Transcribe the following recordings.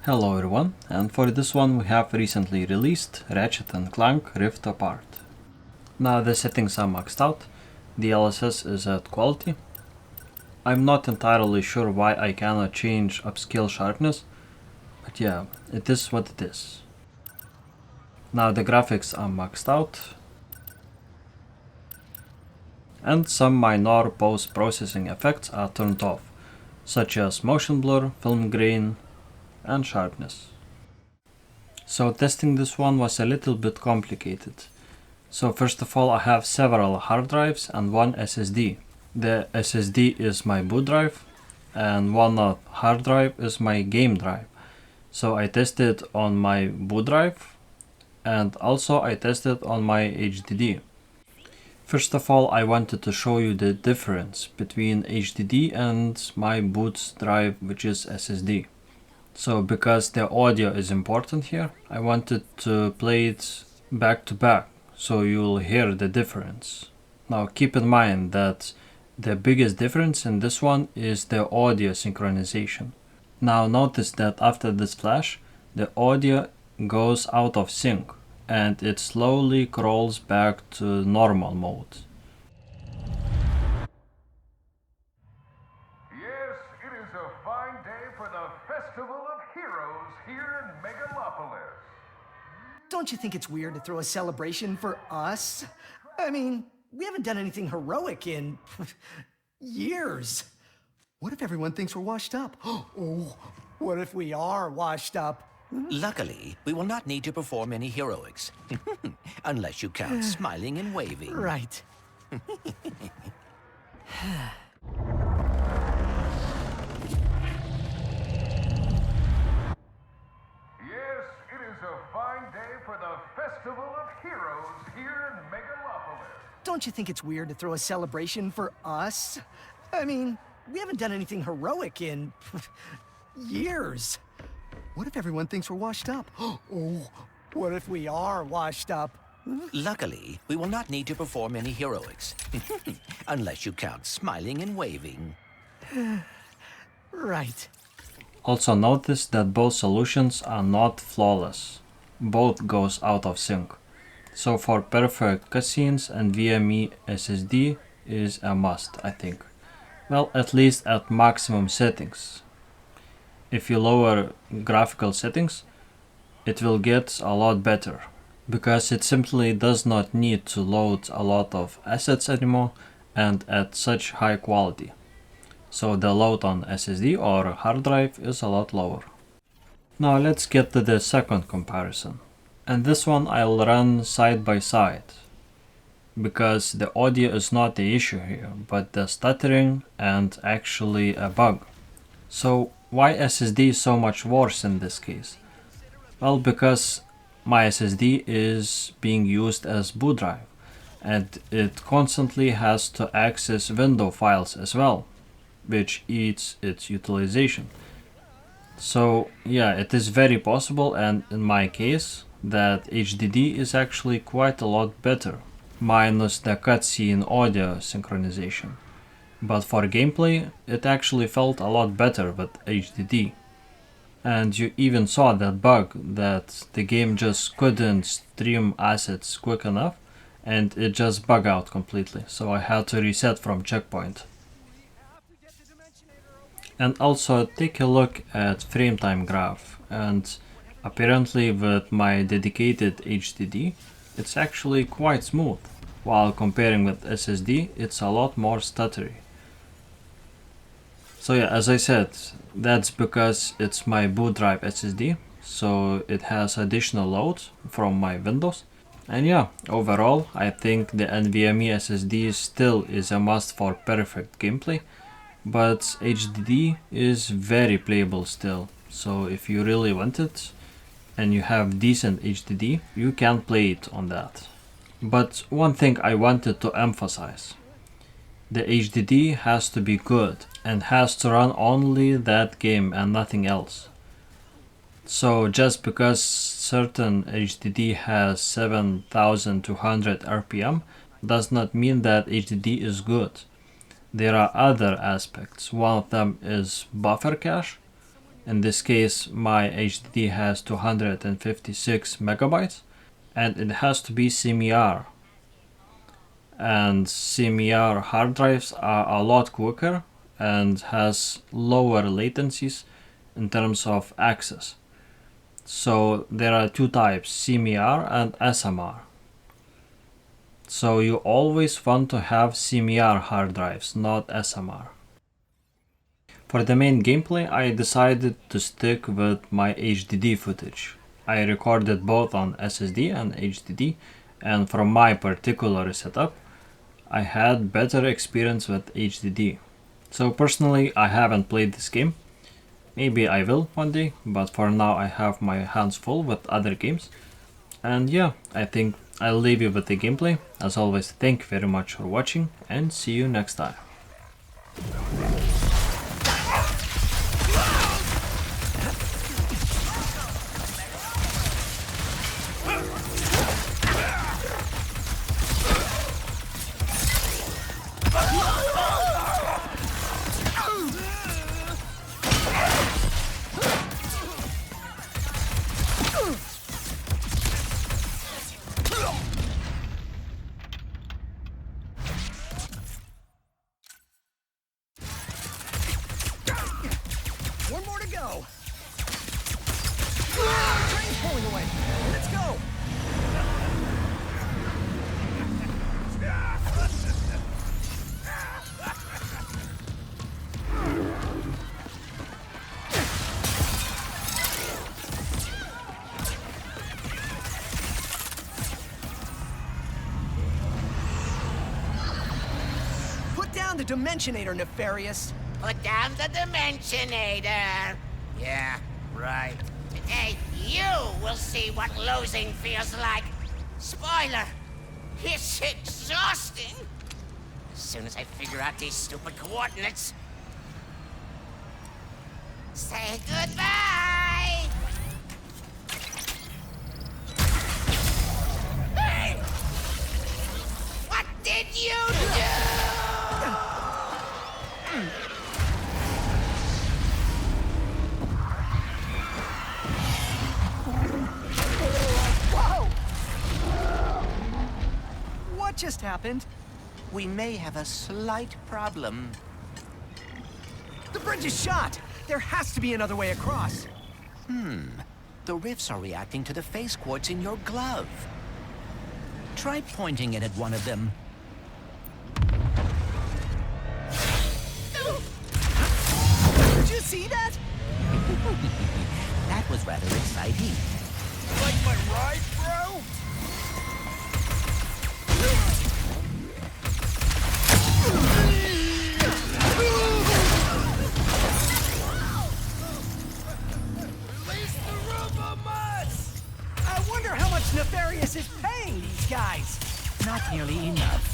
Hello everyone, and for this one we have recently released Ratchet and Clank Rift Apart. Now the settings are maxed out, the LSS is at quality. I'm not entirely sure why I cannot change upscale sharpness, but yeah, it is what it is. Now the graphics are maxed out, and some minor post-processing effects are turned off, such as motion blur, film grain, and sharpness. So testing this one was a little bit complicated. So first of all, I have several hard drives and one SSD. The SSD is my boot drive and one hard drive is my game drive. So I tested on my boot drive and also I tested on my HDD. First of all, I wanted to show you the difference between HDD and my boot drive, which is SSD. So because the audio is important here, I wanted to play it back to back so you'll hear the difference. Now keep in mind that the biggest difference in this one is the audio synchronization. Now notice that after this flash, the audio goes out of sync and it slowly crawls back to normal mode. Yes, it is a fine day for the Festival of Heroes here in Megalopolis. Don't you think it's weird to throw a celebration for us? I mean, we haven't done anything heroic in years. What if everyone thinks we're washed up? Oh, what if we are washed up? Luckily, we will not need to perform any heroics. Unless you count smiling and waving. Right. Yes, it is a fine day for the Festival of Heroes here in Megalopolis. Don't you think it's weird to throw a celebration for us? I mean, we haven't done anything heroic in years. What if everyone thinks we're washed up? Oh, what if we are washed up? Luckily, we will not need to perform any heroics. Unless you count smiling and waving. Right. Also notice that both solutions are not flawless. Both goes out of sync. So for perfect cutscenes, NVMe SSD is a must, I think. Well, at least at maximum settings. If you lower graphical settings, it will get a lot better, because it simply does not need to load a lot of assets anymore and at such high quality. So the load on SSD or hard drive is a lot lower. Now let's get to the second comparison. And this one I'll run side by side, because the audio is not the issue here, but the stuttering and actually a bug. So why SSD is so much worse in this case? Well, because my SSD is being used as boot drive and it constantly has to access window files as well, which eats its utilization. So yeah, it is very possible, and in my case, that HDD is actually quite a lot better, minus the cutscene audio synchronization. But for gameplay, it actually felt a lot better with HDD. And you even saw that bug that the game just couldn't stream assets quick enough and it just bugged out completely. So I had to reset from checkpoint. And also take a look at frame time graph, and apparently with my dedicated HDD, it's actually quite smooth, while comparing with SSD, it's a lot more stuttery. So yeah, as I said, that's because it's my boot drive SSD, so it has additional load from my Windows. And yeah, overall, I think the NVMe SSD still is a must for perfect gameplay, but HDD is very playable still. So if you really want it, and you have decent HDD, you can play it on that. But one thing I wanted to emphasize. The HDD has to be good and has to run only that game and nothing else. So just because certain HDD has 7200 RPM does not mean that HDD is good. There are other aspects. One of them is buffer cache, In this case, my HDD has 256 megabytes, and it has to be CMR. And CMR hard drives are a lot quicker and has lower latencies in terms of access. So there are two types, CMR and SMR. So you always want to have CMR hard drives, not SMR. For the main gameplay, I decided to stick with my HDD footage. I recorded both on SSD and HDD, and from my particular setup, I had better experience with HDD. So personally, I haven't played this game. Maybe I will one day, but for now I have my hands full with other games. And yeah, I think I'll leave you with the gameplay. As always, thank you very much for watching, and see you next time. One more to go. Train's pulling away. Let's go. Put down the Dimensionator, Nefarious. Put down the Dimensionator. Yeah, right. Today, you will see what losing feels like. Spoiler, it's exhausting. As soon as I figure out these stupid coordinates. Say goodbye. Hey! What did you do? What just happened? We may have a slight problem. The bridge is shot! There has to be another way across. The rifts are reacting to the face quartz in your glove. Try pointing it at one of them. Did you see that? That was rather exciting. Like my ride, bro? Release the Robomuts! I wonder how much Nefarious is paying these guys. Not nearly enough.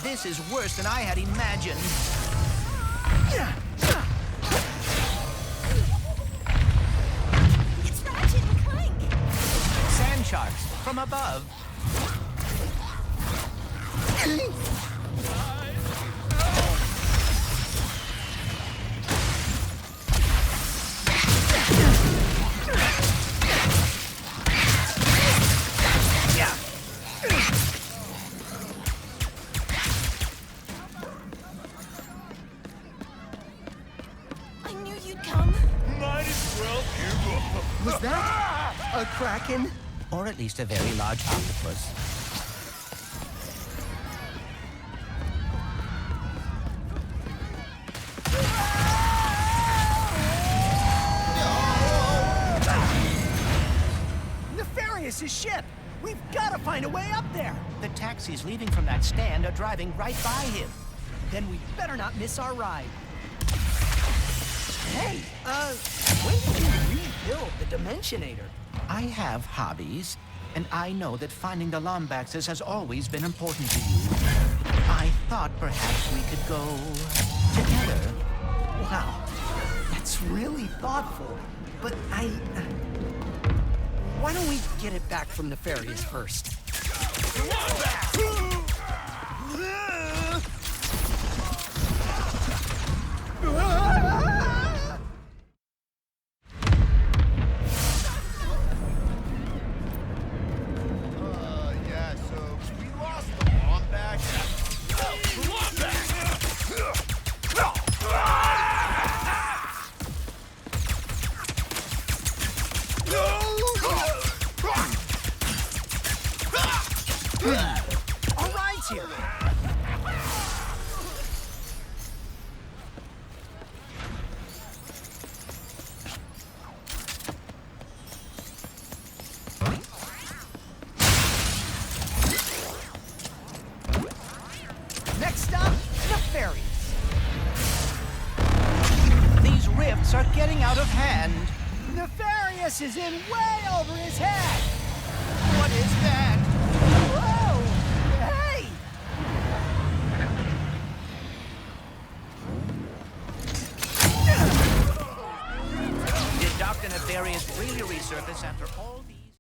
This is worse than I had imagined. It's Ratchet and Clank! Sand sharks from above. I knew you'd come. Might as well give up. Was that a kraken? Or at least a very large octopus. Nefarious's ship! We've got to find a way up there! The taxis leaving from that stand are driving right by him. Then we better not miss our ride. Hey, when did you rebuild the Dimensionator? I have hobbies, and I know that finding the Lombaxes has always been important to you. I thought perhaps we could go together. Wow, that's really thoughtful. But why don't we get it back from Nefarious first? Yeah, so we lost the Wombat. Our ride's here. Next stop, Nefarious. These rifts are getting out of hand. Nefarious is in way over his head. What is that? Whoa! Hey! Did Dr. Nefarious really resurface after all